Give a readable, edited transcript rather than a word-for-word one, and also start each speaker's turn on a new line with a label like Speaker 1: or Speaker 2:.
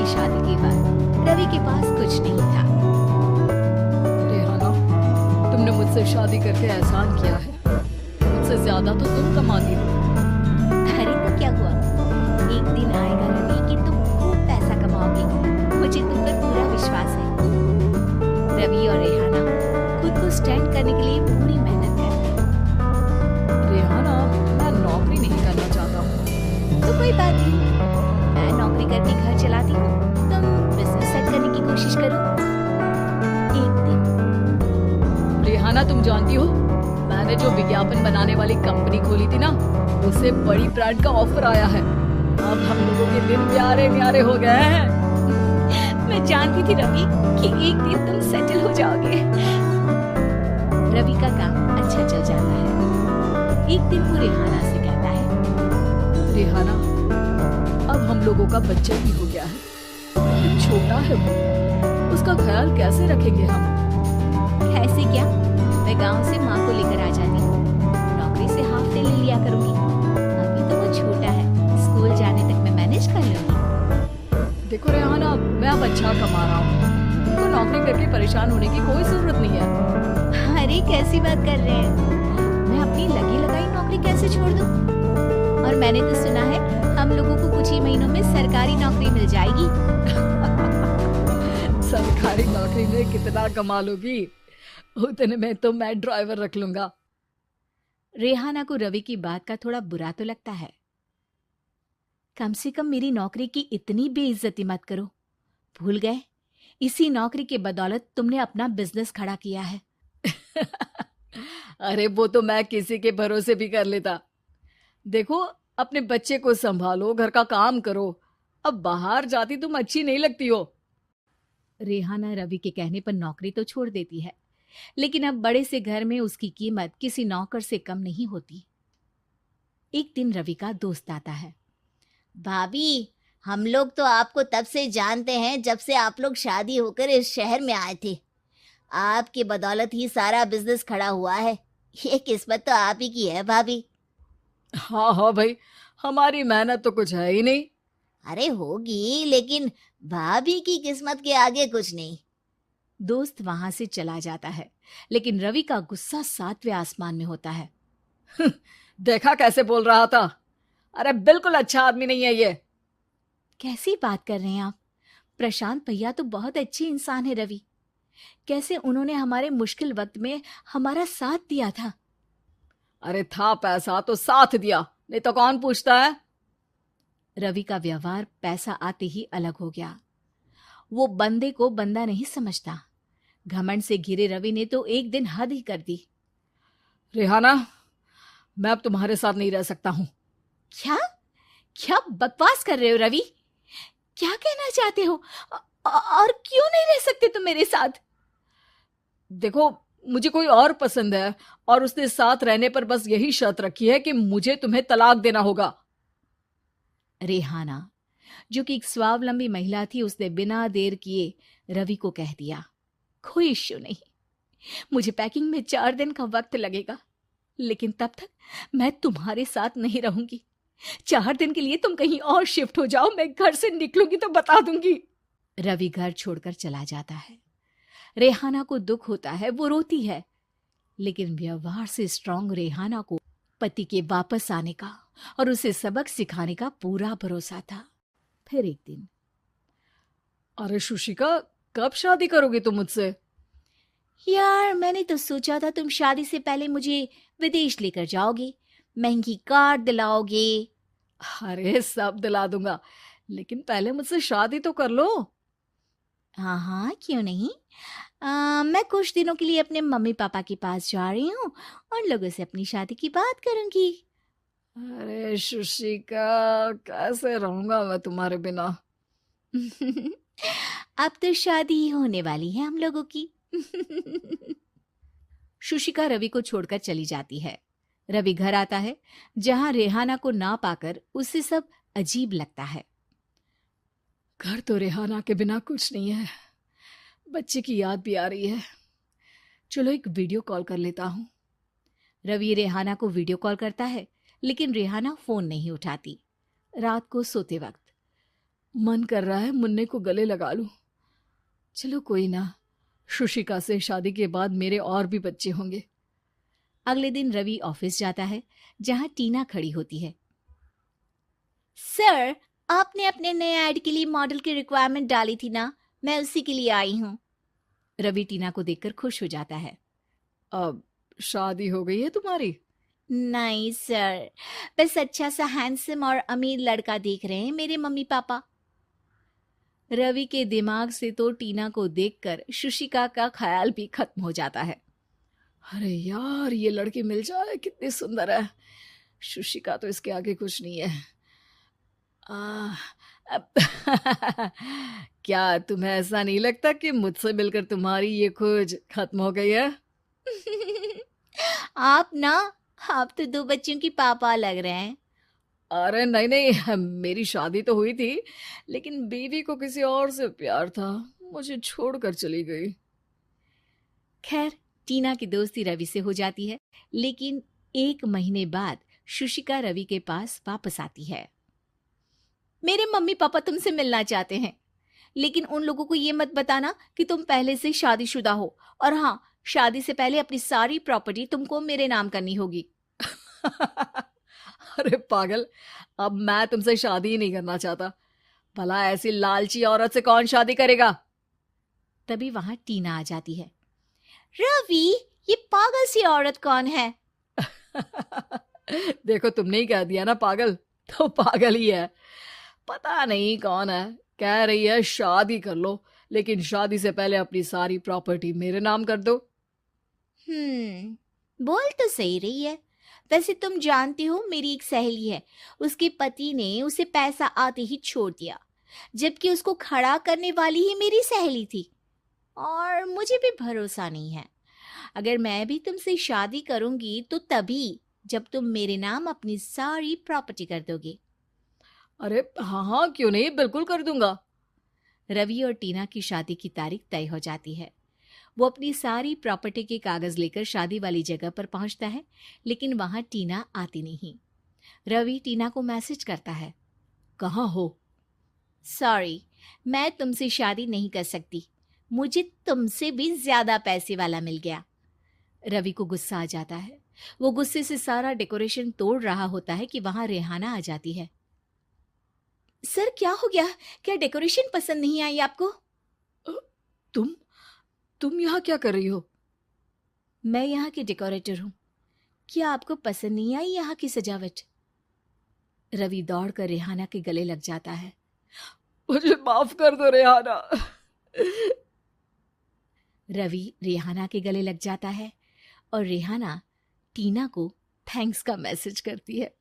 Speaker 1: शादी के बाद रवि के पास कुछ नहीं था।
Speaker 2: रेहाना, तुमने मुझसे शादी करके एहसान किया है। मुझसे ज्यादा तो तुम कमाती हो।
Speaker 1: अरे तो क्या हुआ, एक दिन आएगा रवि कि तुम खूब पैसा कमाओगे। मुझे तुम पर पूरा विश्वास है। रवि और रेहाना खुद को स्टैंड करने के लिए पूरी मेहनत करते हैं।
Speaker 2: रेहाना, मैं नौकरी नहीं करना चाहता हूँ।
Speaker 1: तो कोई बात नहीं, मैं नौकरी करके घर चलाती हूँ, तुम बिजनेस सेट करने की कोशिश करो। एक दिन
Speaker 2: रेहाना, तुम जानती हो, मैंने जो विज्ञापन बनाने वाली कंपनी खोली थी ना, उसे बड़ी ब्रांड का ऑफर आया है। अब हम लोगों के दिन प्यारे न्यारे हो गए हैं।
Speaker 1: मैं जानती थी रवि कि एक दिन तुम सेटल हो जाओगे। रवि का काम अच्छा चल जाता है। एक दिन वो रेहाना से कहता है,
Speaker 2: रेहाना, अब हम लोगों का बच्चा भी हो गया है, लेकिन छोटा है वो, उसका ख्याल कैसे रखेंगे हम?
Speaker 1: ऐसे क्या, मैं गांव से माँ को लेकर आ जाती हूँ, नौकरी से हाफ डे ले लिया करूंगी। अभी तो वो छोटा है, स्कूल जाने तक मैं मैनेज कर लूंगी।
Speaker 2: देखो रेहाना, मैं अब अच्छा कमा रहा हूँ, तुमको नौकरी करके परेशान होने की कोई जरूरत नहीं है।
Speaker 1: अरे कैसी बात कर रहे हैं, मैं अपनी लगी लगाई नौकरी कैसे छोड़ दूं? और मैंने तो सुना है हम लोगों को कुछ ही महीनों में सरकारी नौकरी मिल जाएगी।
Speaker 2: सरकारी नौकरी में कितना कमा लोगी? उतने में तो मैं ड्राइवर रख लूंगा।
Speaker 1: रेहाना को रवि की बात का थोड़ा बुरा तो लगता है। कम से कम मेरी नौकरी की इतनी बेइज्जती मत करो। भूल गए, इसी नौकरी के बदौलत तुमने अपना बिजनेस खड़ा किया है।
Speaker 2: अरे वो तो मैं किसी के भरोसे भी कर लेता। देखो, अपने बच्चे को संभालो, घर का काम करो। अब बाहर जाती तुम अच्छी नहीं लगती हो।
Speaker 1: रेहाना रवि के कहने पर नौकरी तो छोड़ देती है, लेकिन अब बड़े से घर में उसकी कीमत किसी नौकर से कम नहीं होती। एक दिन रवि का दोस्त आता है। भाभी, हम लोग तो आपको तब से जानते हैं जब से आप लोग शादी होकर इस शहर में आए थे। आपकी बदौलत ही सारा बिजनेस खड़ा हुआ है। ये किस्मत तो आप ही की है भाभी।
Speaker 2: हाँ हाँ भाई, हमारी मेहनत तो कुछ है ही नहीं।
Speaker 1: अरे होगी, लेकिन भाभी की किस्मत के आगे कुछ नहीं। दोस्त वहां से चला जाता है, लेकिन रवि का गुस्सा 7वें आसमान में होता है।
Speaker 2: देखा कैसे बोल रहा था? अरे बिल्कुल अच्छा आदमी नहीं है ये।
Speaker 1: कैसी बात कर रहे हैं आप? प्रशांत भैया तो बहुत अच्छे इंसान है रवि। कैसे उन्होंने हमारे मुश्किल वक्त में हमारा साथ दिया था।
Speaker 2: अरे था पैसा तो साथ दिया, नहीं तो कौन पूछता है?
Speaker 1: रवि का व्यवहार पैसा आते ही अलग हो गया। वो बंदे को बंदा नहीं समझता। घमंड से घिरे रवि ने तो एक दिन हद ही कर दी।
Speaker 2: रेहाना, मैं अब तुम्हारे साथ नहीं रह सकता हूँ।
Speaker 1: क्या क्या बकवास कर रहे हो रवि? क्या कहना चाहते हो? और क्यों नहीं रह सकते तुम मेरे साथ?
Speaker 2: देखो, मुझे कोई और पसंद है और उसने साथ रहने पर बस यही शर्त रखी है कि मुझे तुम्हें तलाक देना होगा।
Speaker 1: रेहाना, जो कि एक स्वावलंबी महिला थी, उसने बिना देर किए रवि को कह दिया, कोई इश्यू नहीं, मुझे पैकिंग में 4 दिन का वक्त लगेगा, लेकिन तब तक मैं तुम्हारे साथ नहीं रहूंगी। 4 दिन के लिए तुम कहीं और शिफ्ट हो जाओ, मैं घर से निकलूंगी तो बता दूंगी। रवि घर छोड़कर चला जाता है। रेहाना को दुख होता है, वो रोती है, लेकिन व्यवहार से स्ट्रांग रेहाना को पति के वापस आने का और उसे सबक सिखाने का पूरा भरोसा था। फिर एक दिन,
Speaker 2: अरे शुशिका, कब शादी करोगी तुम मुझसे?
Speaker 1: यार मैंने तो सोचा था तुम शादी से पहले मुझे विदेश लेकर जाओगे, महंगी कार दिलाओगे।
Speaker 2: अरे सब दिला दूंगा, लेकिन पहले मुझसे शादी तो कर लो।
Speaker 1: हाँ हाँ, क्यों नहीं। मैं कुछ दिनों के लिए अपने मम्मी पापा के पास जा रही हूँ और लोगों से अपनी शादी की बात करूंगी।
Speaker 2: अरे शुशिका, कैसे रहूंगा मैं तुम्हारे बिना?
Speaker 1: अब तो शादी ही होने वाली है हम लोगों की। शुशिका रवि को छोड़कर चली जाती है। रवि घर आता है, जहां रेहाना को ना पाकर उसे सब अजीब लगता है।
Speaker 2: घर तो रेहाना के बिना कुछ नहीं है, बच्चे की याद भी आ रही है। चलो एक वीडियो कॉल कर लेता हूँ।
Speaker 1: रवि रेहाना को वीडियो कॉल करता है, लेकिन रेहाना फोन नहीं उठाती। रात को सोते वक्त
Speaker 2: मन कर रहा है मुन्ने को गले लगा लूं। चलो कोई ना, शुशिका से शादी के बाद मेरे और भी बच्चे होंगे।
Speaker 1: अगले दिन रवि ऑफिस जाता है, जहां टीना खड़ी होती है। सर, आपने अपने नए ऐड के लिए मॉडल की रिक्वायरमेंट डाली थी ना, मैं उसी के लिए आई हूँ। रवि टीना को देखकर खुश हो जाता है।
Speaker 2: अब शादी हो गई है तुम्हारी?
Speaker 1: नहीं सर, बस अच्छा सा हैंडसम और अमीर लड़का देख रहे हैं मेरे मम्मी पापा। रवि के दिमाग से तो टीना को देखकर शुशिका का ख्याल भी खत्म हो जाता है।
Speaker 2: अरे यार, ये लड़की मिल जाए कितनी सुंदर है। शुशिका तो इसके आगे कुछ नहीं है। अब क्या तुम्हें ऐसा नहीं लगता कि मुझसे मिलकर तुम्हारी ये खोज खत्म हो गई है?
Speaker 1: आप ना, आप तो 2 बच्चों की पापा लग रहे हैं।
Speaker 2: अरे नहीं नहीं, मेरी शादी तो हुई थी, लेकिन बीवी को किसी और से प्यार था, मुझे छोड़कर चली गई।
Speaker 1: खैर, टीना की दोस्ती रवि से हो जाती है, लेकिन 1 महीने बाद शुशिका रवि के पास वापस आती है। मेरे मम्मी पापा तुमसे मिलना चाहते हैं, लेकिन उन लोगों को ये मत बताना कि तुम पहले से शादीशुदा हो, और हाँ, शादी से पहले अपनी सारी प्रॉपर्टी तुमको मेरे नाम करनी होगी।
Speaker 2: अरे पागल, अब मैं तुमसे शादी ही नहीं करना चाहता। भला ऐसी लालची औरत से कौन शादी करेगा?
Speaker 1: तभी वहां टीना आ जाती है। रवि, ये पागल सी औरत कौन है?
Speaker 2: देखो, तुमने ही कह दिया ना पागल, तो पागल ही है। पता नहीं कौन है, कह रही है शादी कर लो, लेकिन शादी से पहले अपनी सारी प्रॉपर्टी मेरे नाम कर दो।
Speaker 1: बोल तो सही रही है। वैसे तुम जानती हो, मेरी एक सहेली है, उसके पति ने उसे पैसा आते ही छोड़ दिया, जबकि उसको खड़ा करने वाली ही मेरी सहेली थी। और मुझे भी भरोसा नहीं है। अगर मैं भी तुमसे शादी करूंगी तो तभी, जब तुम मेरे नाम अपनी सारी प्रॉपर्टी कर दोगे।
Speaker 2: अरे हाँ हाँ, क्यों नहीं, बिल्कुल कर दूंगा।
Speaker 1: रवि और टीना की शादी की तारीख तय हो जाती है। वो अपनी सारी प्रॉपर्टी के कागज लेकर शादी वाली जगह पर पहुंचता है, लेकिन वहां टीना आती नहीं। रवि टीना को मैसेज करता है।
Speaker 2: कहाँ हो?
Speaker 1: सॉरी, मैं तुमसे शादी नहीं कर सकती, मुझे तुमसे भी ज्यादा पैसे वाला मिल गया। रवि को गुस्सा आ जाता है। वो गुस्से से सारा डेकोरेशन तोड़ रहा होता है कि वहां रेहाना आ जाती है। सर, क्या हो गया? क्या डेकोरेशन पसंद नहीं आई आपको?
Speaker 2: तुम यहाँ क्या कर रही हो?
Speaker 1: मैं यहाँ की डेकोरेटर हूँ। क्या आपको पसंद नहीं आई यहाँ की सजावट? रवि दौड़कर रेहाना के गले लग जाता है।
Speaker 2: मुझे माफ कर दो रेहाना।
Speaker 1: रवि रेहाना के गले लग जाता है और रेहाना टीना को थैंक्स का मैसेज करती है।